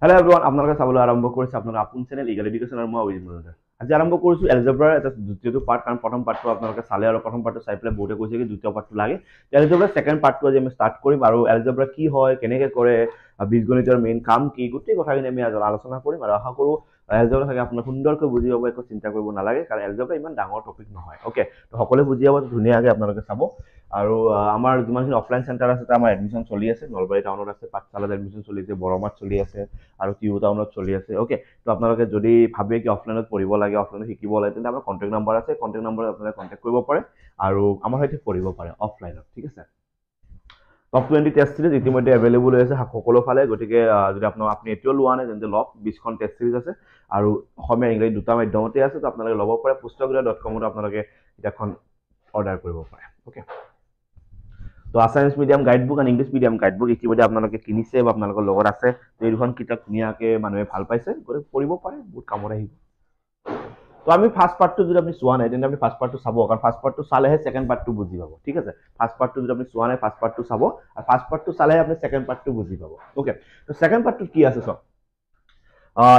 Hello everyone, আপোনালোকে চাবলৈ আৰম্ভ কৰিছে আপোনাৰ আপোন চেনেল ইগল এডুকেশ্যনৰ মই অভিজিত মজুমদাৰ। আজি আৰম্ভ কৰিছো এলজেব্ৰাৰ এটা দ্বিতীয়টো পাৰ্ট, কাৰণ প্ৰথম পাৰ্টটো আপোনালোকে চালে আৰু প্ৰথম পাৰ্টটো চাই পেলাই বহুতে কৈছে কি দ্বিতীয় পাৰ্টটো লাগে। এলজেব্ৰাৰ সেকেন্ড পাৰ্টটো আজি আমি ষ্টাৰ্ট কৰিম আৰু এলজেব্ৰা কি হয়, কেনেকৈ কৰে, বীজগণিতৰ মেইন কাম কি, গোটেই কথাখিনি আমি আজি আলোচনা কৰিম আৰু আশা কৰোঁ এলজেব্ৰা থাকে আপোনাক সুন্দৰকৈ বুজি পাব, একো চিন্তা কৰিব নালাগে, কাৰণ এলজেব্ৰা ইমান ডাঙৰ টপিক নহয়। ওকে, তো সকলোৱে বুজি পাব, ধুনীয়াকৈ আপোনালোকে চাব। আৰু আমাৰ যিমানখিনি অফলাইন চেণ্টাৰ আছে তাৰ আমাৰ এডমিশ্যন চলি আছে, নলবাৰী টাউনত আছে, পাঠশালাত এডমিশ্যন চলি আছে, বৰমাত চলি আছে আৰু টিউ টাউনত চলি আছে। ওকে, তো আপোনালোকে যদি ভাবে কি অফলাইনত পঢ়িব লাগে, অফলাইনত শিকিব লাগে, তেন্তে আমাৰ কণ্টেক্ট নাম্বাৰ আছে, কণ্টেক্ট নাম্বাৰত আপোনালোকে কণ্টেক্ট কৰিব পাৰে আৰু আমাৰ সৈতে পঢ়িব পাৰে অফলাইনত। ঠিক আছে, টপ 20 টেষ্ট সিৰিজ ইতিমধ্যে এভেইলেবল হৈ আছে সকলো ফালে, গতিকে যদি আপুনি এতিয়াও লোৱা নাই তেন্তে লওক। 20খন টেষ্ট সিৰিজ আছে আৰু অসমীয়া ইংৰাজী দুটা মাধ্যমতে আছে, তো আপোনালোকে ল'ব পাৰে। পুস্তকগৃহ.com আপোনালোকে কিতাপখন অৰ্ডাৰ কৰিব পাৰে। ওকে, তো আছামিজ মিডিয়াম গাইডবুক আৰু ইংলিছ মিডিয়াম গাইডবুক ইতিমধ্যে আপোনালোকে কিনিছে বা আপোনালোকৰ লগত আছে। তো এই দুখন কিতাপ ধুনীয়াকৈ মানুহে ভাল পাইছে, গতিকে পঢ়িব পাৰে, বহুত কামত আহিব। তো আমি ফাৰ্ষ্ট পাৰ্টটো যদি আপুনি চোৱা নাই তেন্তে আপুনি ফাৰ্ষ্ট পাৰ্টটো চাব, কাৰণ ফাৰ্ষ্ট পাৰ্টটো চালেহে ছেকেণ্ড পাৰ্টটো বুজি পাব। ঠিক আছে, ফাৰ্ষ্ট পাৰ্টটো যদি আপুনি চোৱা নাই ফাৰ্ষ্ট পাৰ্টটো চাব, আৰু ফাৰ্ষ্ট পাৰ্টটো চালেহে আপুনি ছেকেণ্ড পাৰ্টটো বুজি পাব। ওকে, তো ছেকেণ্ড পাৰ্টটো কি আছে চাওক।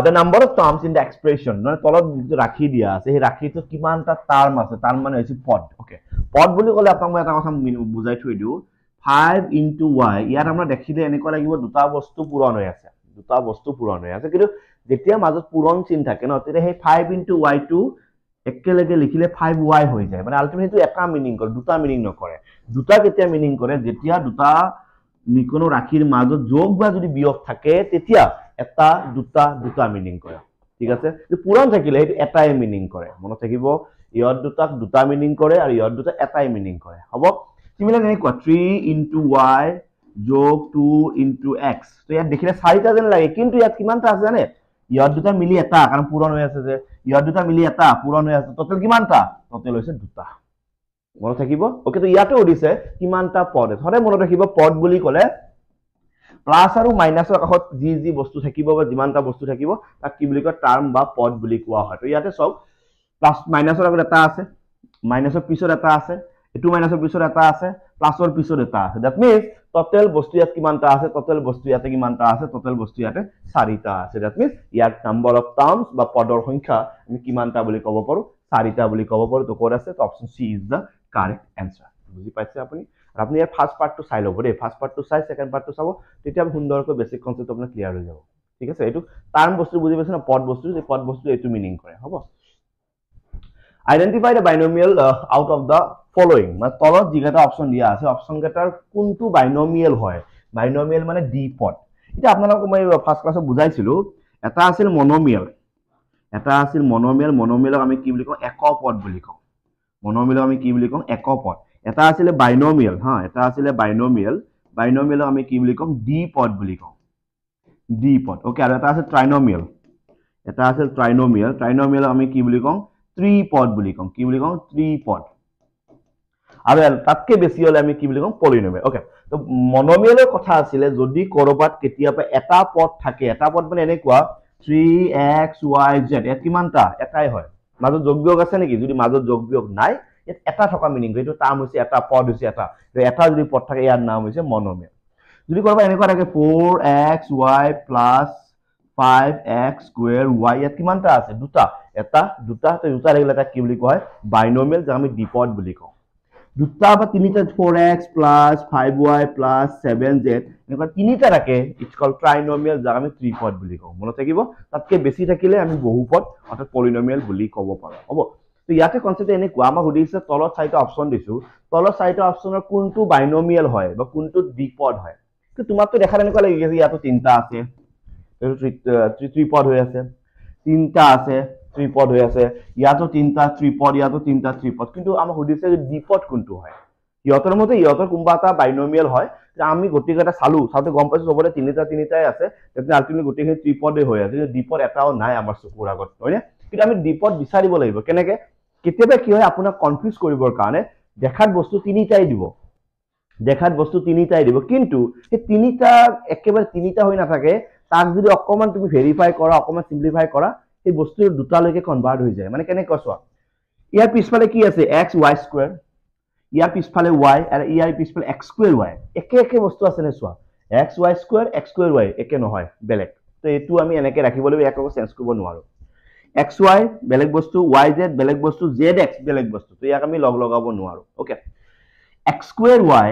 The number of terms in the expression, মানে তলত যিটো ৰাশি দিয়া আছে সেই ৰাশিটোত কিমানটা টাৰ্ম আছে, টাৰ্ম মানে হৈছে পদ। ওকে, পদ বুলি ক'লে আপোনাক মই এটা কথা বুজাই থৈ দিওঁ, 5 into y, ইয়াত আমরা দেখিলে এনেকুৱা লাগিব দুটা বস্তু পূৰণ হৈ আছে, দুটা বস্তু পূৰণ হৈ আছে, কিন্তু যেতিয়া মাজত পূৰণ চিন থাকে ন, তেতিয়া সেই 5 into y টো একেলগে লিখিলে 5y হৈ যায়, মানে আলটিমেটলি এটা মিনিং কৰে, দুটা মিনিং নকৰে। দুটা কেতিয়া মিনিং কৰে, যেতিয়া দুটা কোনো ৰাশিৰ মাজত যোগ বা যদি বিয়োগ থাকে তেতিয়া এটা দুটা দুটা মিনিং কৰে। ঠিক আছে, পূৰণ থাকিলে সেইটো এটাই মিনিং কৰে, মনত থাকিব, ইহঁত দুটাক দুটা মিনিং কৰে আৰু ইহঁত দুটা এটাই মিনিং কৰে। হ'ব, সিমিলাৰ এনেকুৱা 3 into y যোগ 2 into x, তো ইয়াত দেখিলে চাৰিটা যেন লাগে, কিন্তু ইয়াত কিমানটা আছে জানে, ইহঁত দুটা মিলি এটা, কাৰণ পূৰণ হৈ আছে যে, ইহঁত দুটা মিলি এটা পূৰণ হৈ আছে, টোটেল কিমানটা, টোটেল হৈছে দুটা। মনত থাকিব। ওকে, তো ইয়াতে সুধিছে কিমানটা পদ, সদায় মনত ৰাখিব পদ বুলি ক'লে প্লাছ আৰু মাইনাছৰ কাষত যি যি বস্তু থাকিব বা যিমানটা বস্তু থাকিব তাক কি বুলি কয়, টাৰ্ম বা পদ বুলি কোৱা হয়। তো ইয়াতে চাওক, প্লাছ মাইনাছৰ আগত এটা আছে, মাইনাছৰ পিছত এটা আছে, এইটো মাইনাছৰ পিছত এটা আছে, প্লাছৰ পিছত এটা আছে। দ্যাট মিন্স টোটেল বস্তু ইয়াত কিমানটা আছে, টোটেল বস্তু ইয়াতে কিমানটা আছে, টোটেল বস্তু ইয়াতে চাৰিটা আছে। That means year number of terms বা পদৰ সংখ্যা আমি কিমানটা বুলি ক'ব পাৰো, চাৰিটা বুলি ক'ব পাৰো। তো ক'ত আছে, তো option C is the correct answer. বুজি পাইছে আপুনি? আৰু আপুনি ইয়াৰ ফাৰ্ষ্ট পাৰ্টটো চাই ল'ব দেই, ফাৰ্ষ্ট পাৰ্টটো চাই ছেকেণ্ড পাৰ্টটো চাব, তেতিয়া সুন্দৰকৈ বেছিক কনচেপ্ট আপোনাৰ ক্লিয়াৰ হৈ যাব। ঠিক আছে, এইটো টাৰ্ম বস্তু বুজি পাইছে না, পদ বস্তু, এই পদ বস্তু এইটো মিনিং কৰে। হ'ব, identify the binomial out of the following, মানে তলত যিকেইটা অপশ্যন দিয়া আছে অপশ্যন কেইটাৰ কোনটো বাইনমিয়েল হয়। বাইনমিয়েল মানে দ্বিপদ। এতিয়া আপোনালোকক মই ফাৰ্ষ্ট ক্লাছত বুজাইছিলো, এটা আছিল মনোমিয়েল, এটা আছিল মনোমিয়েল, মনোমিয়েলক আমি কি বুলি কওঁ, একপদ বুলি কওঁ। মনোমিয়েলক আমি কি বুলি কওঁ, একপদ। এটা আছিলে বাইনমিয়েল, হা, এটা আছিলে বাইনমিয়েল, বাইনমিয়েলক আমি কি বুলি কওঁ, দ্বিপদ বুলি কওঁ, দ্বিপদ। ওকে, আৰু এটা আছে ট্ৰাইনমিয়েল, এটা আছিল ট্ৰাইনমিয়েল, ট্ৰাইনমিয়েলক আমি কি বুলি কওঁ, ত্ৰিপদ বুলি কওঁ। কি বুলি কওঁ, ত্ৰিপদ। আৰু তাতকে বেছি হলে আমি কি বুলি কওঁ, পলিনমিয়েল। ওকে, তো মনোমিয়েলৰ কথা আছিলে যদি কৰবাত কেতিয়াবা এটা পদ থাকে, এটা পদ মানে এনেকুৱা 3xyz, ইয়াত কিমানটা, এটাই হয়, মাজত যোগ বিয়োগ আছে নেকি, যদি মাজত যোগ বিয়োগ নাই, ইয়াত এটা থকা মিনিং, এইটো টাৰ্ম হৈছে এটা, পদ হৈছে এটা, এটা যদি পদ থাকে ইয়াৰ নাম হৈছে মনোমিয়েল। যদি কৰবাত এনেকুৱা থাকে 4xy plus 5x square y, ইয়াত কিমানটা আছে, দুটা, এটা দুটা, তো দুটা থাকিলে তাক কি বুলি কোৱা হয়, বাইনমিয়েল, যাক আমি দ্বিপদ বুলি কওঁ। দুটা বা তিনিটা 4x plus 5y plus 7z এনেকুৱা তিনিটা থাকে, ইটস কল্ড ট্ৰাইনমিয়েল, যাক আমি ত্ৰিপদ বুলি কওঁ। মনত থাকিব, তাতকে বেছি থাকিলে আমি বহুপদ অৰ্থাৎ পলিনমিয়েল বুলি ক'ব পাৰো। হ'ব, তো ইয়াতে কনচেপ্ট এনেকুৱা, আমাক সুধিছে তলত চাৰিটা অপশ্যন দিছো, তলত চাৰিটা অপশ্যনৰ কোনটো বাইনমিয়েল হয় বা কোনটো দ্বিপদ হয়। তো তোমাকতো দেখাত এনেকুৱা লাগি গৈছে ইয়াতো তিনিটা আছে, ত্ৰিপদ হৈ আছে, তিনিটা আছে, ত্ৰিপদ হৈ আছে, ইয়াতো তিনিটা ত্ৰিপদ, ইয়াতো তিনিটা ত্ৰিপদ, কিন্তু আমাক সুধিছে যে দ্বিপদ কোনটো হয়। ইহঁতৰ মতে ইহঁতৰ কোনোবা এটা বাইনমিয়েল হয়, আমি গোটেইকেইটা চালো, চাওঁতে গম পাইছো চবতে তিনিটাই আছে, তেতিয়া আল্টিমেটলি গোটেইখিনি ত্ৰিপদে হৈ আছে, কিন্তু দ্বিপদ এটাও নাই আমাৰ চকুৰ আগত, হয়নে? কিন্তু আমি দ্বিপদ বিচাৰিব লাগিব, কেনেকে? কেতিয়াবা কি হয়, আপোনাক কনফিউজ কৰিবৰ কাৰণে দেখাত বস্তু তিনিটাই দিব, দেখাত বস্তু তিনিটাই দিব, কিন্তু সেই তিনিটা একেবাৰে তিনিটা হৈ নাথাকে, তাক যদি অকমান তুমি ভেৰিফাই কৰা, অকমান সিম্পলিফাই কৰা, এই বস্তু দুটালৈকে কনভাৰ্ট হৈ যায়। মানে কেনেকৈ চোৱা, ইয়াৰ পিছফালে কি আছে, এক্স ৱাই স্কোয়াৰ, ইয়াৰ পিছফালে y আৰু ইয়াৰ পিছফালে x স্কোয়াৰ y, একে একে বস্তু আছে নে চোৱা, x y স্কোয়াৰ y একে নহয়, বেলেগ। তো এইটো আমি এনেকে ৰাখিব লাগিব, ইয়াক আকৌ চেঞ্জ কৰিব নোৱাৰো। xy বেলেগ বস্তু, yz বেলেগ বস্তু, zx বেলেগ বস্তু, তো ইয়াক আমি লগ লগাব নোৱাৰো। ওকে, x square y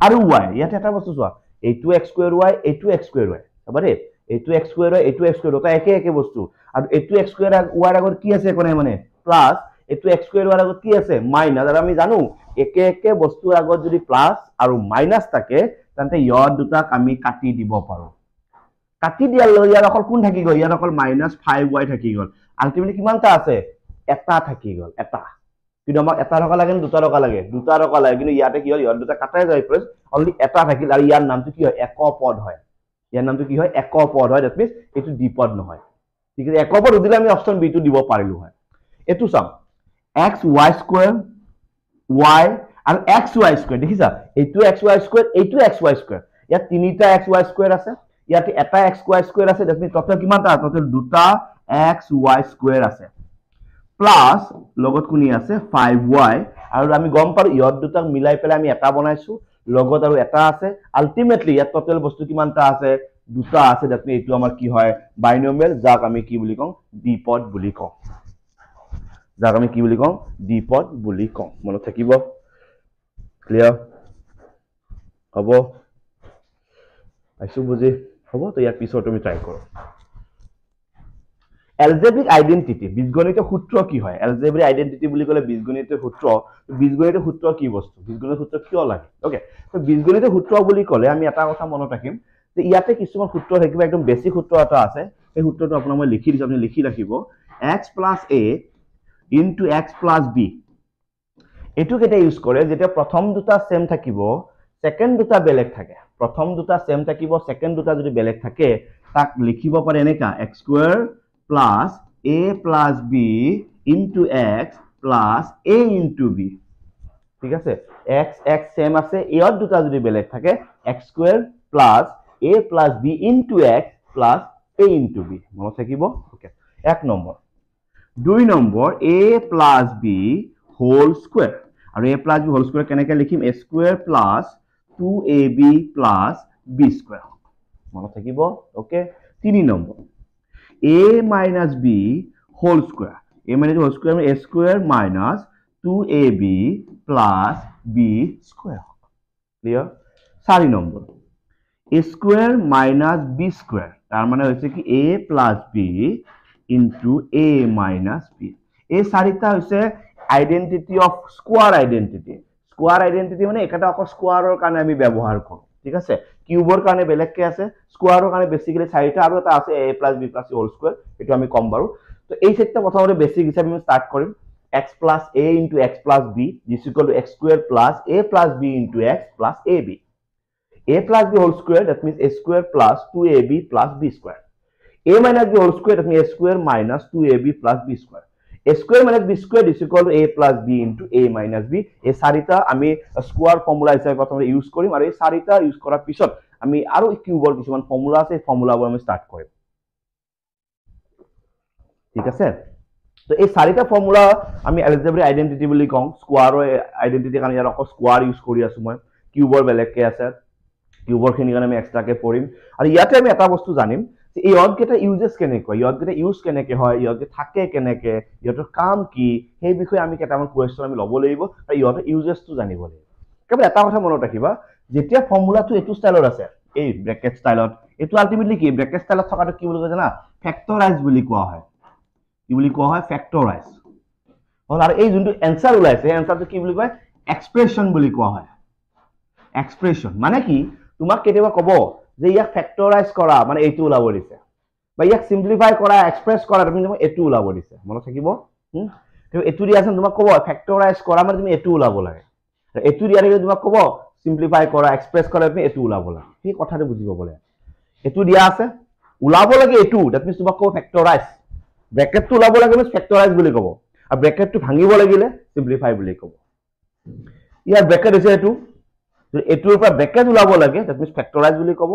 আৰু y, ইয়াতে এটা বস্তু চোৱা, এইটো x square y, এইটো x square y, চাবা দেই, এইটো x square y, এইটো x square y, এটা একে বস্তু, আৰু এইটো x square y ৰ আগত কি আছে কোনে মানে প্লাস, এইটো x square y ৰ আগত কি আছে মাইনাস, আৰু আমি জানো একে বস্তুৰ আগত যদি প্লাস আৰু মাইনাস থাকে তেন্তে ইয়ৰ দুটাক আমি কাটি দিব পাৰো। কাটি দিয়াৰ লগে ইয়াৰ অকল কোন থাকি গল, ইয়াৰ অকল -5y থাকি গল, আলটিমেটলি কিমানটা আছে এটা থাকি গল, এটা। কিন্তু আমাক এটা টকা লাগে নে দুটা টকা লাগে, দুটা টকা লাগে, কিন্তু ইয়াতে কি হল ইয়ৰ দুটা কাটাই যায়, অলৰেডি এটা থাকিল, আৰু ইয়াৰ নামটো কি হয় একপদ হয়, ইয়াৰ নামটো কি হয় একপদ হয়, দ্যাট মিন্স এইটো দ্বিপদ নহয়। ঠিক আছে, একপদ উদিলে আমি অপচন বি টো দিব পাৰিলো হয়। এইটো চাম xy স্কয়াৰ y আৰু xy স্কয়াৰ, দেখিছা এইটো xy স্কয়াৰ, এইটো xy স্কয়াৰ, ইয়াত তিনিটা xy স্কয়াৰ আছে, ইয়াতে এটা xy স্কয়াৰ আছে, দ্যাট মিন্স টোটাল কিমানটা, টোটাল দুটা xy স্কয়াৰ আছে, প্লাস লগত কোনি আছে 5y, আৰু আমি গম পাৰো ইয়ত দুটাক মিলাই পেলাই আমি এটা বনাইছো, লগত আৰু এটা আছে, আলটিমেটলি ইয়াত টোটাল বস্তু কিমানটা আছে দুটা আছে, দ্যাট মিন্স এইটো আমাৰ কি হয় বাইনোমিয়েল, যাক আমি কি বুলি কওঁ দ্বিপদ বুলি কওঁ, যাক আমি কি বুলি কওঁ দ্বিপদ বুলি কওঁ। মনত থাকিব, ক্লিয়াৰ হ'ব, আইছো বুজি হ'ব। তো ইয়াৰ পিছত তুমি ট্ৰাই কৰক। এলজেব্ৰিক আইডেন্টিটি, বীজগণিতীয় সূত্ৰ কি হয়, এলজেব্ৰিক আইডেন্টিটি বুলি ক'লে বীজগণিতীয় সূত্র, বীজগণিতীয় সূত্র কি বস্তু, বীজগণিতীয় সূত্র কিয় লাগে। ওকে, তো বীজগণিতীয় সূত্র বুলি ক'লে আমি এটা কথা মনত ৰাখিম যে ইয়াতে কিছুমান সূত্র থাকিব, একদম বেসিক সূত্র এটা আছে, এই সূত্রটো আপোনাক মই লিখি দিছো, আপুনি লিখি ৰাখিব, x + a into x + b, এটো কেটা ইউজ কৰে যেতিয়া প্ৰথম দুটা সেম থাকিব, সেকেন্ড দুটা বেলেগ থাকে, প্ৰথম দুটা সেম থাকিব, সেকেন্ড দুটা যদি বেলেগ থাকে, তাক লিখিব পাৰে এনেকা x² + a + b into x + a into b, ঠিক আছে, x সেম আছে, ইয়াত দুটা যদি বেলেগ থাকে x² + a + b into x + a into b, মনত থাকিব। ওকে, এক নম্বৰ। দুই নম্বৰ a + b হোল স্কয়াৰ, আৰু a + b হোল স্কয়ার কেনেকৈ লিখিম, a² + 2ab + b স্কয়ার, মনত থাকিব। ওকে, তিনি number a - b whole square, a - b whole square a² - 2ab + b square, clear. চাৰি নম্বৰ a² - b স্কয়ার, তার মানে হচ্ছে কি a + b into a - b, এই চাৰিটা হৈছে identity of square identity. Square identity মানে এটা অকল স্কোয়াৰৰ কাৰণে আমি ব্যৱহাৰ কৰো, ঠিক আছে, কিউবৰ কাৰণে বেলেগকে আছে, স্কোয়াৰৰ কাৰণে বেসিক্যালি চাৰিটা, আৰু এটা আছে a + b + c whole square, এটো আমি কম বাৰু। তো এই সেটটা প্ৰথমতে বেসিক হিচাপে আমি স্টাৰ্ট কৰিম, x + a into x + b is equal to x² + a + b into x + ab, a + b whole square, that means a² + 2ab + b square, a - b whole square, that means a² - 2ab + b square, a² - b square is equal to a + b into a - b, এই চাৰিটা আমি square formula হিচাপে প্ৰথমতে use কৰিম, আৰু এই চাৰিটা use কৰাৰ পিছত আমি আৰু কিউবৰ কিছুমান ফৰ্মুলা আছে, এই ফৰ্মুলাবোৰ আমি স্টাৰ্ট কৰিম, ঠিক আছে। তো এই চাৰিটা ফৰ্মুলা আমি এলজেব্ৰিক আইডেন্টিটি বুলি কওঁ, স্কোয়াৰৰ আইডেন্টিটি কাৰণে ইয়াৰ অকল স্কোয়াৰ ইউজ কৰি আছো মই, কিউবৰ বেলেগকে আছে, কিউবৰ খিনি কাৰণে আমি এক্সট্ৰাকে পঢ়িম, আৰু ইয়াতে আমি এটা বস্তু জানিম যে এই ইয়ত কেটা ইউজেস কেনেকৈ, ইয়ত কেটা ইউজ কেনেকৈ হয়, ইয়ত থাকে কেনেকৈ, ইয়তৰ কাম কি, সেই বিষয়ে আমি কেটামান কোৱেশ্চন আমি ল'ব লাগিব, আৰু ইয়তৰ ইউজেসটো জানিব লাগিব। কেৱল এটা কথা মনত ৰাখিবা, যেতিয়া ফৰ্মুলাটো এইটো ষ্টাইলত আছে, এই ব্ৰেকেট ষ্টাইলত, এইটো আলটিমেটলি কি ব্ৰেকেট ষ্টাইলত থকাটো কি বুলি কয় জানা, ফেক্টৰাইজ বুলি কোৱা হয়, কি বুলি কোৱা হয় ফেক্টৰাইজ, আৰু এই যোনটো এনসাৰ ওলাইছে এই এনসাৰটো কি বুলি কয় এক্সপ্ৰেশন বুলি কোৱা হয়। এক্সপ্ৰেশন মানে কি, তোমাক কেতিয়াবা ক'ব যে ইয়াক ফেক্টৰাইজ কৰা মানে এইটো ওলাব দিছে, বা ইয়াক সিম্পলিফাই কৰা এক্সপ্ৰেছ কৰা তুমি তোমাক এইটো ওলাব দিছে, মনত থাকিব। এইটো দিয়া আছে তোমাক ক'ব ফেক্টৰাইজ কৰা মানে তুমি এইটো ওলাব লাগে, এইটো দিয়া থাকিলে তোমাক ক'ব সিম্পলিফাই কৰা এক্সপ্ৰেছ কৰা তুমি এইটো ওলাব লাগে, সেই কথাটো বুজি পাব লাগে। এইটো দিয়া আছে ওলাব লাগে এইটো, দ্যাট মিন্স তোমাক ক'ব ফেক্টৰাইজ, ব্ৰেকেটটো ওলাব লাগে মানে ফেক্টৰাইজ বুলি ক'ব, আৰু ব্ৰেকেটটো ভাঙিব লাগিলে সিম্পলিফাই বুলি ক'ব। ইয়াৰ ব্ৰেকেট হৈছে এইটো, এইটোৰ পৰা ব্ৰেকেট ওলাব লাগে দ্যাট মিন্স ফেক্টৰাইজ বুলি ক'ব,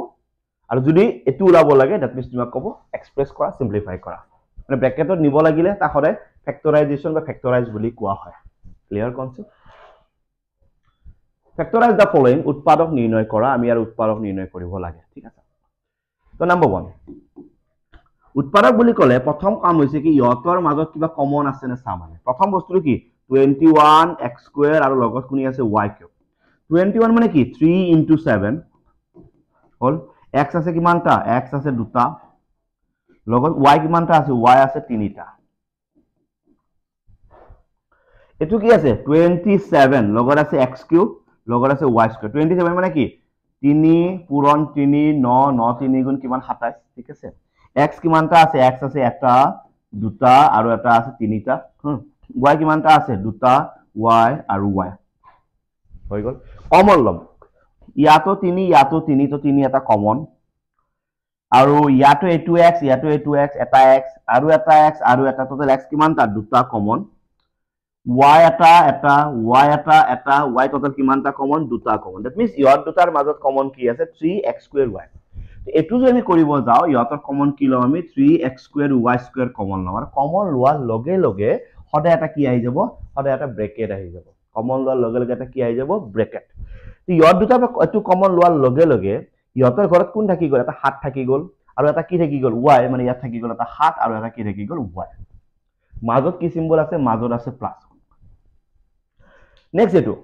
আৰু যদি এইটো ওলাব লাগে দ্যাট মিন্স তোমাক ক'ব এক্সপ্ৰেছ কৰা সিম্পলিফাই কৰা, মানে ব্ৰেকেটত নিব লাগিলে তাক সদায় ফেক্টৰাইজেশ্যন বা ফেক্টৰাইজ বুলি কোৱা হয়। Clear concept. Factorize the following, উৎপাদক নিৰ্ণয় কৰা, আমি আৰু উৎপাদক নিৰ্ণয় কৰিব লাগে, ঠিক আছে। তো নাম্বাৰ 1 উৎপাদক বুলি ক'লে প্ৰথম কাম হৈছে কি ইহঁতৰ মাজত কিবা কমন আছে নে চা মানে প্ৰথম বস্তুটো কি 21x² আৰু লগত কোনি আছে y³ 21 মানে কি 3 into 7 হল x আছে কিমানটা x আছে দুটা লগত y কিমানটা আছে y আছে তিনিটা এটো কি আছে 27 লগত আছে x³ লগত আছে y² 27 মানে কি 3 পূৰণ 3 9 9 3 গুণ কিমান 27 ঠিক আছে x কিমানটা আছে x আছে এটা দুটা আৰু এটা আছে তিনিটা y কিমানটা আছে দুটা y আৰু y হৈ গল কমন লম ইয়াতো 3 তো 3 এটা কমন আৰু ইয়াতো a2x এটা x আৰু এটা x আৰু এটা টোটাল x কিমানটা দুটা কমন y এটা y টোটাল কিমানটা কমন দুটা কমন দ্যাট মিন্স ইহত দুটাৰ মাজত কমন কি আছে 3x²y এটু যদি আমি কৰিব যাও ইহতৰ কমন কি লম আমি 3x² y² কমন লম আৰু কমন লোৱাৰ লগে লগে সদায় এটা কি আহি যাব সদায় এটা ব্ৰেকেট আহি যাব কমন লোৱাৰ লগে লগে এটা কি আহি যাব ব্ৰেকেট তো ইহত দুটা এটু কমন লোৱাৰ লগে লগে ইহতৰ ঘৰত কোন থাকি গল এটা 7 থাকি গল আৰু এটা কি থাকি গল y মানে ইয়াত থাকি গল এটা 7 আৰু এটা কি থাকি গল y মাজত কি সিম্বল আছে মাজত আছে প্লাস নেক্সট এটু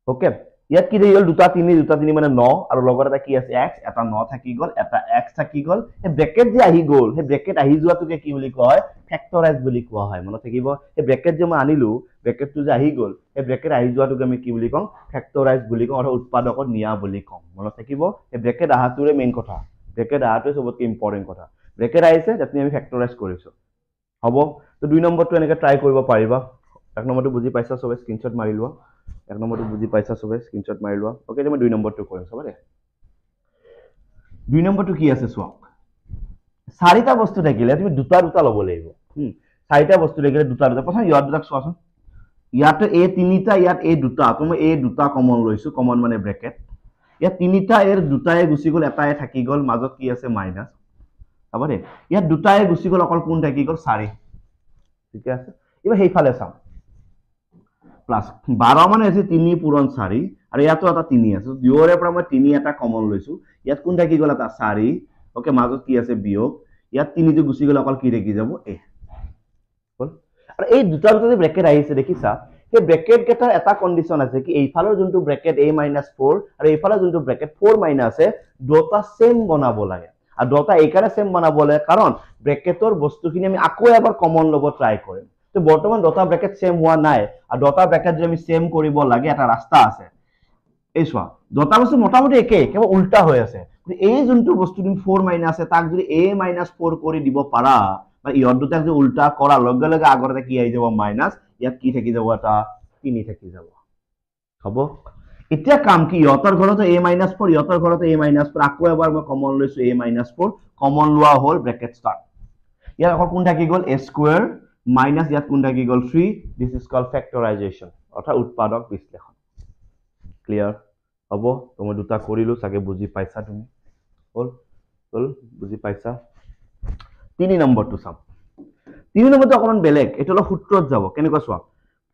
ওকে ইয়াত কি থাকি গল দুটা 3 মানে 9 আৰু লগত এটা কি আছে x এটা 9 থাকি গল এটা x থাকি গল এই ব্ৰেকেট যে আহি গল এই ব্ৰেকেট আহি যোৱাটোকে কি বুলি কয় ফেক্টৰাইজ বুলি কোৱা হয় মনত থাকিব এই ব্ৰেকেট যে মই আনিলো ব্ৰেকেটটো যে আহি গল এই ব্ৰেকেট আহি যোৱাটোকে আমি কি বুলি কম ফেক্টৰাইজ বুলি কম আৰু উৎপাদকত নিয়া বুলি কম মনত থাকিব এই ব্ৰেকেট আহাটোৰে মেইন কথা ব্ৰেকেট আহাটোৱে সবতকৈ ইম্পৰ্টেন্ট কথা ব্ৰেকেট আহিছে যাতে আমি ফেক্টৰাইজ কৰিছো হ'ব তো 2 নম্বৰটো এনেকৈ ট্ৰাই কৰিব পাৰিবা 1 নম্বৰটো বুজি পাইছা সবে স্ক্ৰিনশ্বট মাৰি লোৱা 1 নম্বৰটো বুজি পাইছা সবে স্ক্ৰিনশ্বট মাৰি লোৱা ওকে মই 2 নম্বৰটো কৰিম সবে 2 নম্বৰটো কি আছে চোৱা চাৰিটা বস্তু থাকিলে তুমি দুটা দুটা লব লাগিব চাৰিটা বস্তু থাকিলে দুটা দুটা প্ৰথম ইয়াত দুটা চোৱাচোন ইয়াত a তিনিটা ইয়াত a দুটা তুমি a দুটা কমন লৈছো কমন মানে ব্ৰেকেট ইয়াত তিনিটা এৰ দুটায়ে গুছি গল এটায়ে থাকি গল মাজত কি আছে মাইনাস আবাৰে ইয়াত দুটায়ে গুছি গল অকল কোন থাকি গল 4 ঠিক আছে এবাৰ হেইফালে চাম প্লাস 12 মানে আছে 3 পূৰণ 4 আৰু ইয়াতো এটা 3 আছে দুয়োৰে পৰা মই 3 এটা কমন লৈছো ইয়াত কোন থাকি গল এটা 4 ওকে মাজত কি আছে বিয়োগ ইয়াত 3 যে গুছি গল অকল কি থাকি যাব a হল আৰু এই দুটা দুটা যে ব্ৰেকেট আহিছে দেখিছা এই ব্ৰেকেট কেটাৰ এটা কন্ডিশন আছে কি এইফালৰ যোনটো ব্ৰেকেট a - 4 আৰু এইফালৰ যোনটো ব্ৰেকেট 4 - আছে দুটা সেম বনাব লাগে আৰু দুটা একাৰে সেম বনাব লাগে কাৰণ ব্ৰেকেটৰ বস্তুখিনি আমি আকৌ এবাৰ কমন লব ট্ৰাই কৰিম তো বৰ্তমান দুটা ব্ৰেকেট সেম হোৱা নাই আৰু দুটা ব্ৰেকেট যদি আমি সেম কৰিব লাগে এটা ৰাস্তা আছে এই চোৱা দুটা বস্তু মোটামুটি একে কেৱল উল্টা হৈ আছে এই যোনটো বস্তু তুমি 4 - আছে তাক যদি a - 4 কৰি দিব পাৰা বা ইহত দুটাক যদি উল্টা কৰা লগে লগে আগৰতে কি আহি যাব মাইনাস ইয়াত কি থাকি যাব এটা 3 থাকি যাব হ'ব এতিয়া কাম কি ইহতৰ ঘৰত a - 4 ইহতৰ ঘৰত a - 4 আকৌ এবাৰ মই কমন লৈছো a - 4 কমন লোৱা হল ব্ৰেকেট স্টার্ট ইয়াত আকৌ কোন থাকি গল a² মাইনাস ইয়াত কোন থাকি গল 3 দিস ইজ কল্ড ফেক্টৰাইজেশ্যন অৰ্থাৎ উৎপাদক বিশ্লেষণ ক্লিয়াৰ হ'ব তুমি দুটা কৰিলো চাগে বুজি পাইছা তুমি হল হল বুজি পাইছা 3 নম্বৰটো চাম 3 নম্বৰটো অকমান বেলেগ এটো হল সূত্ৰত যাব কেনেকৈ চোৱা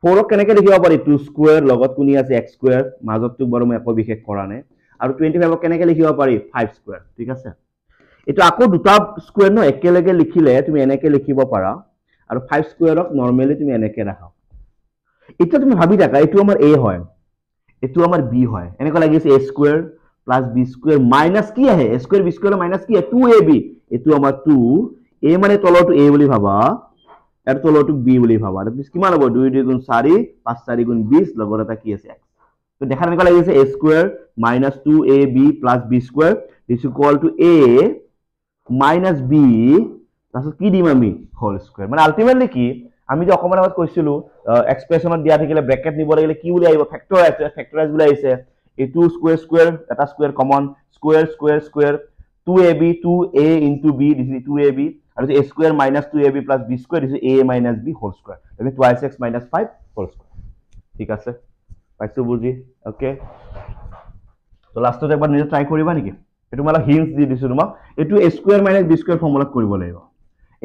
4 কেনেকৈ লিখিব পাৰি 2² লগত কোনি আছে x² মাজতটো বাৰু মই একো বিশেষ কৰা নাই আৰু 25 কেনেকৈ লিখিব পাৰি 5² ঠিক আছে এটো আকৌ দুটা স্কয়াৰ ন একেলগে লিখিলে তুমি এনেকৈ লিখিব পাৰা আৰু 5² ক নৰমালি তুমি এনেকৈ ৰাখা এটা তুমি ভাবি থাকা এটো আমাৰ a হয় এটো আমাৰ b হয় এনেকৈ লাগিছে a² প্লাস b² মাইনাস কি আহে a² b² মাইনাস কি 2ab এটো আমাৰ 2 a মানে তলটো a বুলি ভাবা এর তলটো b বুলি ভাবা তুমি কিমান হ'ব 2 2 গুণ 4 5 4 গুণ 20 লগত এটা কি আছে x তো দেখা এনেকৈ লাগিছে a² minus 2ab plus b² is equal to a minus b তাছত কি দিম আমি হোল স্কয়ার মানে আলটিমেটলি কি আমি যে অকমান আগত কৈছিলো এক্সপ্রেশনত দিয়া থাকিলে ব্র্যাকেট নিব লাগিলে কি বুলি আহিব ফেক্টৰাইজ বুলি আহিছে a2 স্কয়াৰ স্কয়াৰ এটা square common square square square 2ab 2a into b this is 2ab আৰু a square minus 2ab plus b square this is a minus b whole square মানে 2x minus 5 whole square ঠিক আছে পাইছো বুজি okay তো লাস্টত একবার নিজে try কৰিবা নেকি এটো মালা হিন্টস দি দিছো তোমাক এটো a square minus b square formula কৰিব লাগিব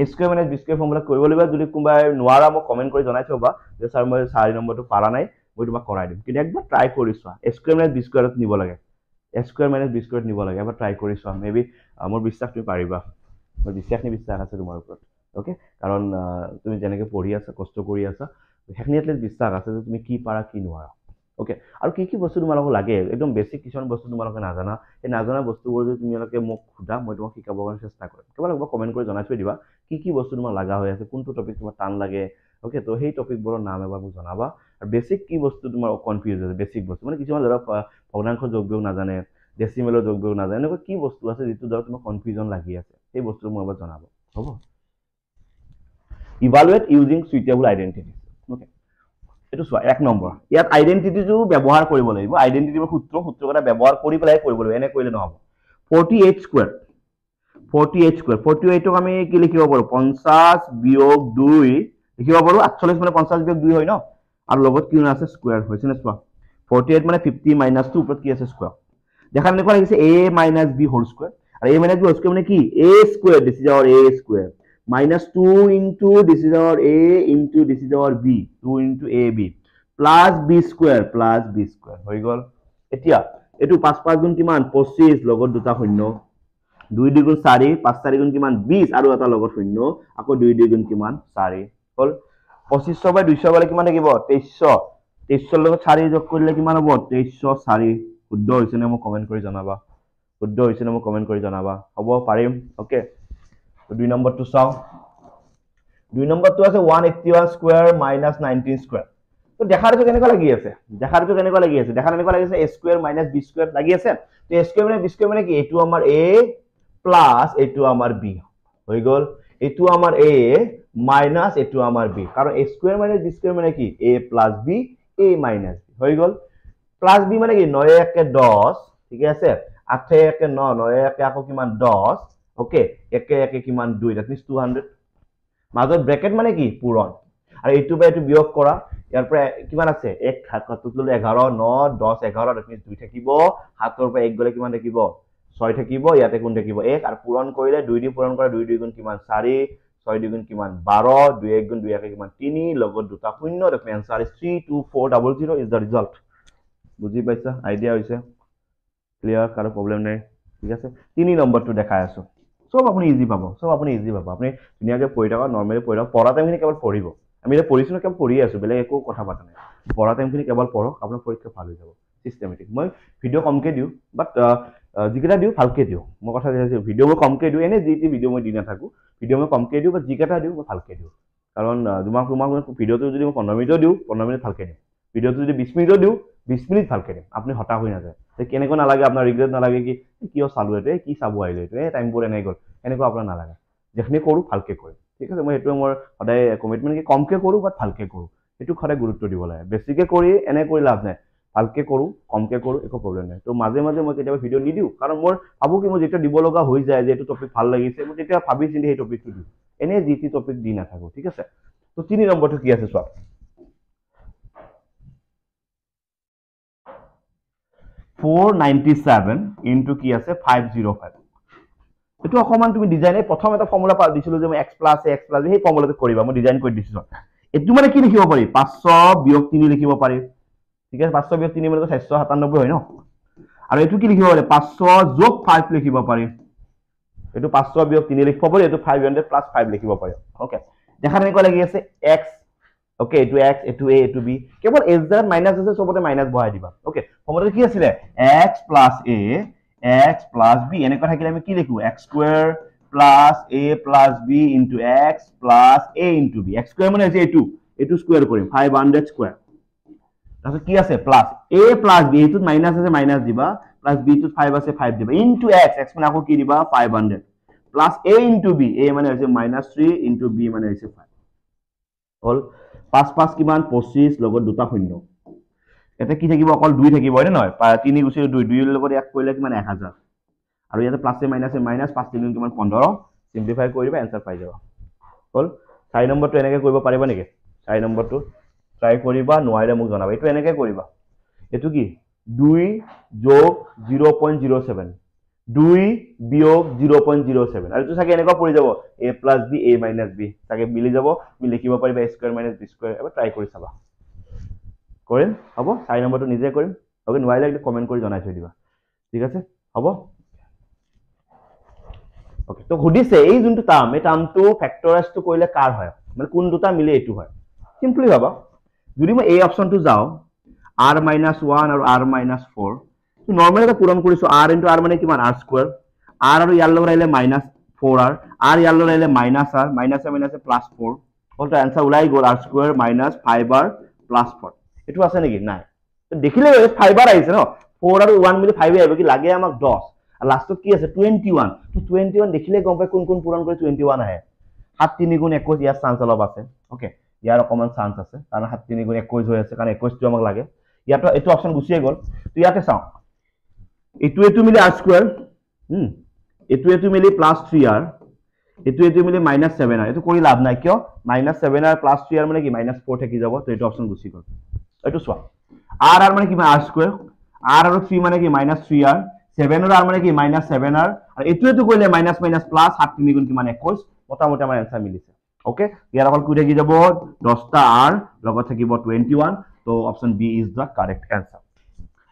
a square minus b square formula কৰিব লাগিব যদি কোনবাই নোৱাৰা মই কমেন্ট কৰি জনাই থবা যে স্যাৰ মই 4 নম্বৰটো পাৰা নাই মই তোমাক কৰাই দিম কিন্তু একবাৰ ট্ৰাই কৰিছোৱা a স্কয়াৰ minus b স্কয়াৰত নিব লাগে a square minus b square নিব লাগে এবাৰ ট্ৰাই কৰি চোৱা মেবি মোৰ বিশ্বাস তুমি পাৰিবা মোৰ বিশ্বাস আছে তোমাৰ ওপৰত ওকে কাৰণ তুমি যেনেকৈ পঢ়ি আছা কষ্ট কৰি আছা সেইখিনি এটলিষ্ট বিশ্বাস আছে যে তুমি কি পাৰা কি নোৱাৰা ওকে আৰু কি বস্তু তোমালোকক লাগে একদম বেসিক কিছুমান বস্তু তোমালোকে নাজানা এই নাজানা বস্তুবোৰ যদি তোমালোকে মোক খুদা মই তোমাক শিকাবৰ কাৰণে চেষ্টা কৰিম কেৱল একবাৰ কমেন্ট কৰি জনাই থৈ দিবা কি বস্তু তোমাৰ লাগা হৈ আছে কোনটো টপিক তোমাৰ টান লাগে ওকে তো সেই টপিকবোৰৰ নাম এবাৰ মোক জনাবা আৰু বেসিক কি বস্তু তোমাৰ কনফিউজ আছে বেসিক বস্তু মানে কিছুমান ধৰা ভগ্নাংশ যোগবিয়োগ নাজানে ডেসিমেলৰ যোগবিয়োগ নাজানে এনেকুৱা কি বস্তু আছে যিটো ধৰা তোমাৰ কনফিউজন লাগি আছে সেই বস্তু মই এবাৰ জনাব হ'ব evaluate using suitable identity okay এটো সোয়া এক নম্বৰ ইয়াত আইডেন্টিটিটো ব্যৱহাৰ কৰিব লাগিব আইডেন্টিটিৰ সূত্ৰকেইটা ব্যৱহাৰ কৰি পেলাই কৰিব লাগিব এনে কৰিলে নহব 48 স্কয়াৰ 48ক আমি কি লিখিব পাৰো 50 বিয়োগ 2 লিখিব পাৰো 48 মানে 50 বিয়োগ 2 হয় ন আৰু লগত কি আছে স্কয়াৰ হৈছে না সোয়া 48 মানে 50 মাইনাস 2 ওপৰত কি আছে স্কয়াৰ দেখা এনেকুৱা লাগিছে a minus b whole square আৰু a minus b whole square মানে কি a square this is our a square minus 2 into this is our a into this is our b 2 into ab plus b square হৈ গল এতিয়া এটো 5 5 গুণ কিমান 25 লগত দুটা শূন্য 2 2 গুণ 4 5 4 গুণ কিমান 20 আৰু এটা লগত শূন্য আকৌ 2 2 গুণ কিমান 4 হল 2500 বাই 200 বলে কিমান থাকিব 2300 2300 লগত 4 যোগ কৰিলে কিমান হ'ব 2304 শুদ্ধ হৈছে নে মোক কমেন্ট কৰি জনাবা শুদ্ধ হৈছে নে মোক কমেন্ট কৰি জনাবা হ'ব পাৰিম ওকে তো 2 নম্বৰটো চাও 2 নম্বৰটো আছে 181 স্কয়াৰ মাইনাস 19 স্কয়াৰ তো দেখাৰটো কেনেকুৱা লাগি আছে দেখাৰ এনেকুৱা লাগিছে a square minus b square লাগি আছে তো a স্কয়াৰ মানে b স্কয়াৰ মানে কি এটো আমাৰ a প্লাস এটো আমাৰ b হৈ গল এটো আমাৰ a মাইনাস এটো আমাৰ b কাৰণ a square minus b square মানে কি a plus b a minus b হৈ গল প্লাস b মানে কি 9 1 10 ঠিক আছে 8 1 9 9 1 আকৌ কিমান 10 ওকে 1 1 কিমান 2 দ্যাট মিন্স 200 মাজত ব্র্যাকেট মানে কি পূৰণ আৰু এইটো বাই এইটো বিয়োগ কৰা ইয়াৰ পৰা কিমান আছে 1 হাতত ললে 11 9 10 11 দ্যাট মিন্স 2 থাকিব হাতৰ পৰা 1 গলে কিমান থাকিব 6 থাকিব ইয়াতে কোন থাকিব 1 আৰু পূৰণ কৰিলে 2 দি পূৰণ কৰা 2 2 গুণ কিমান 4 6 2 গুণ কিমান 12 2 1 গুণ 2 1 কিমান 3 লগত দুটা শূন্য that means answer is 32400 is the result বুজি পাইছা আইডিয়া হৈছে ক্লিয়াৰ কাৰো প্ৰবলেম নাই ঠিক আছে 3 নম্বৰটো দেখাই আছো সব আপুনি ইজি পাব আপুনি ধুনিয়াকে পঢ়ি থাকা নরমালি পঢ়ি থাকা পঢ়া টাইমখিনি কেৱল পঢ়িব আমি এটা পঢ়িছো কেৱল পঢ়ি আছো বেলেগ একো কথা পাতা নাই পঢ়া টাইমখিনি কেৱল পঢ়ক আপোনাৰ পৰীক্ষা ভাল হৈ যাব সিস্টেমেটিক মই ভিডিও কমকে দিও বাট যিকেটা দিও ভালকে দিও মই কথা কৈছো ভিডিও মই কমকে দিও এনে যি ভিডিও মই দি না থাকো ভিডিও মই কমকে দিও বাট যিকেটা দিও মই ভালকে দিও কাৰণ তোমাক ভিডিওটো যদি মই 15 মিনিট দিও 15 মিনিট ভালকে দিও ভিডিওটো যদি 20 মিনিট দিও 20 মিনিট ভালকে দিম আপনি হতাশ হৈ না যায় কেনেকৈ নালাগে আপোনাৰ ৰিগ্ৰেট নালাগে কি কিয় চালু এটো কি চাব আইলে এটো টাইম বোৰ এনে গল এনেকৈ আপোনাৰ নালাগে যেখনি কৰো ভালকে কৰিম ঠিক আছে মই এটো মোৰ সদায় কমিটমেন্ট কি কমকে কৰো বাট ভালকে কৰো এটো খৰে গুৰুত্ব দিব লাগে বেছিকে কৰি এনে কৰি লাভ নাই ভালকে কৰো কমকে কৰো একো প্ৰবলেম নাই তো মাজে মাজে মই কেতিয়াবা ভিডিও নি দিও কাৰণ মোৰ ভাবো কি মই যেটা দিব লগা হৈ যায় যে এটো টপিক ভাল লাগিছে মই তেতিয়া ভাবি চিন্তি এই টপিকটো দিও এনে জিটি টপিক দি না থাকো ঠিক আছে তো 3 নম্বৰটো কি আছে চোৱা 497 into কি আছে 505 এটো অকমান তুমি ডিজাইনে প্ৰথম এটা ফৰ্মুলা দিছিলো যে মই x plus a সেই ফৰ্মুলাটো কৰিবা মই ডিজাইন কৰি দিছিলো এটো মানে কি লিখিব পাৰি 500 বিয়োগ 3 লিখিব পাৰি ঠিক আছে 500 বিয়োগ 3 মানে 497 হয় ন আৰু এটো কি লিখিব পাৰি 500 যোগ 5 লিখিব পাৰি এটো 500 বিয়োগ 3 লিখিব পাৰি এটো 500 plus 5 লিখিব পাৰি ওকে দেখা এনেকুৱা লাগি আছে x ওকে এটো x এটো a এটো b কেৱল s দ্বাৰা মাইনাস আছে সবতে মাইনাস বহাই দিবা ওকে ফৰ্মুলাটো কি আছিল x plus a x plus b এনেকুৱা থাকিলে আমি কি লিখো x square plus a plus b into x plus a into b x square মানে আছে এটো স্কয়ার কৰিম 500 স্কয়ার তাহলে কি আছে প্লাস a plus b এটো মাইনাস আছে মাইনাস দিবা প্লাস b টো 5 আছে 5 দিবা into x মানে আকৌ কি দিবা 500 plus a into b a মানে হৈছে -3 into b মানে হৈছে 5 হল 5 5 কিমান 25 লগত দুটা শূন্য এটা কি থাকিব অকল 2 থাকিব হয় নহয় 3 গুছি 2 2 এর লগত 1 কইলে কিমান 1000 আৰু ইয়াতে প্লাসে মাইনাসে মাইনাস 5 3 কিমান 15 সিম্পলিফাই কৰিবা आंसर পাই যাবা হল 4 নম্বৰটো এনেকৈ কৰিব পাৰিবা নেকি 4 নম্বৰটো ট্ৰাই কৰিবা নোৱাৰিলে মোক জনাবা এটো এনেকৈ কৰিবা এটো কি 2 যোগ 0.07 2 বিয়োগ 0.07 আৰু এটো সাকে এনেকৈ পৰি যাব a plus b a minus b সাকে মিলি যাব আমি লিখিব পাৰিবা a square minus b square এবাৰ ট্ৰাই কৰি চাবা কৰিম হ'ব 4 নম্বৰটো নিজে কৰিম ওকে নোৱাৰিলে একটু কমেন্ট কৰি জনাই থৈ দিবা ঠিক আছে হ'ব ওকে তো সুধিছে এই যোনটো টার্ম এই টার্মটো ফ্যাক্টৰাইজটো কৰিলে কাৰ হয় মানে কোন দুটা মিলি এইটো হয় সিম্পলি ভাবা যদি মই এই অপশনটো যাও r - 1 আৰু r - 4 তো নৰমালি এটা পূৰণ কৰিছো r * r মানে কিমান r স্কয়াৰ r আৰু ইয়াৰ লগত আহিলে -4r r ইয়াৰ লগত আহিলে -r -r +4 হলটো आंसर ওলাই গল r স্কয়ার -5r +4 এটো আছে নেকি নাই তো দেখিলে 5r আহিছে ন 4 আৰু 1 মিলি 5 আহিব কি লাগে আমাক 10 আর লাস্টত কি আছে 21 তো 21 দেখিলে গম পাই কোন কোন পূরণ করে 21 আহে 7 3 গুণ 21 ইয়াৰ চান্স অলপ আছে ওকে ইয়াৰ অকমান চান্স আছে কাৰণ 7 3 গুণ 21 হৈ আছে কাৰণ 21 টো আমাক লাগে ইয়াতো এটো অপশন গুছিয়ে গল তো ইয়াতে চাও এটো মিলি r স্কয়ার এটো মিলি +3r এটো মিলি -7r এটো কৰি লাভ নাই কিয় -7r +3r মানে কি -4 থাকি যাব তো এটো অপশন গুছি গল এটো চোৱা r মানে কি r স্কয়াৰ r আৰু 3 মানে কি -3r 7 আর মানে কি -7r আর এটো কইলে মাইনাস মাইনাস প্লাস 7 3 গুণ কি মানে 21 মোটামুটি আমার आंसर মিলিছে ওকে ইয়াৰ অকল কুই থাকি যাব 10টা r লগত থাকিব 21 তো option B is the correct answer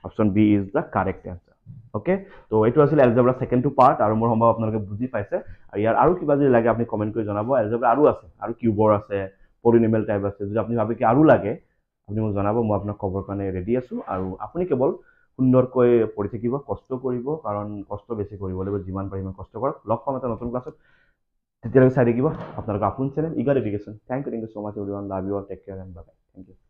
option B is the correct answer okay তো এটো আছিল এলজেব্রা সেকেন্ড টু পার্ট আৰু মোৰ সম্ভৱ আপোনালোকে বুজি পাইছে আৰু ইয়াৰ আৰু কিবা যদি লাগে আপুনি কমেন্ট কৰি জনাব এলজেব্ৰা আৰু আছে আৰু কিউবৰ আছে পলিনোমিয়াল টাইপ আছে যদি আপুনি ভাবে কি আৰু লাগে আপুনি মোক জনাব মই আপোনাক খবৰ কাৰণে ৰেডি আছো আৰু আপুনি কেৱল সুন্দৰকৈ পঢ়ি থাকিব কষ্ট কৰিব কাৰণ কষ্ট বেছি কৰিব লাগিব যিমান পাৰি ইমান কষ্ট কৰক লগ পাম এটা নতুন ক্লাছত তেতিয়ালৈকে চাই থাকিব আপোনালোকৰ আপোন channel eager education thank you so much everyone love you all take care and bye bye thank U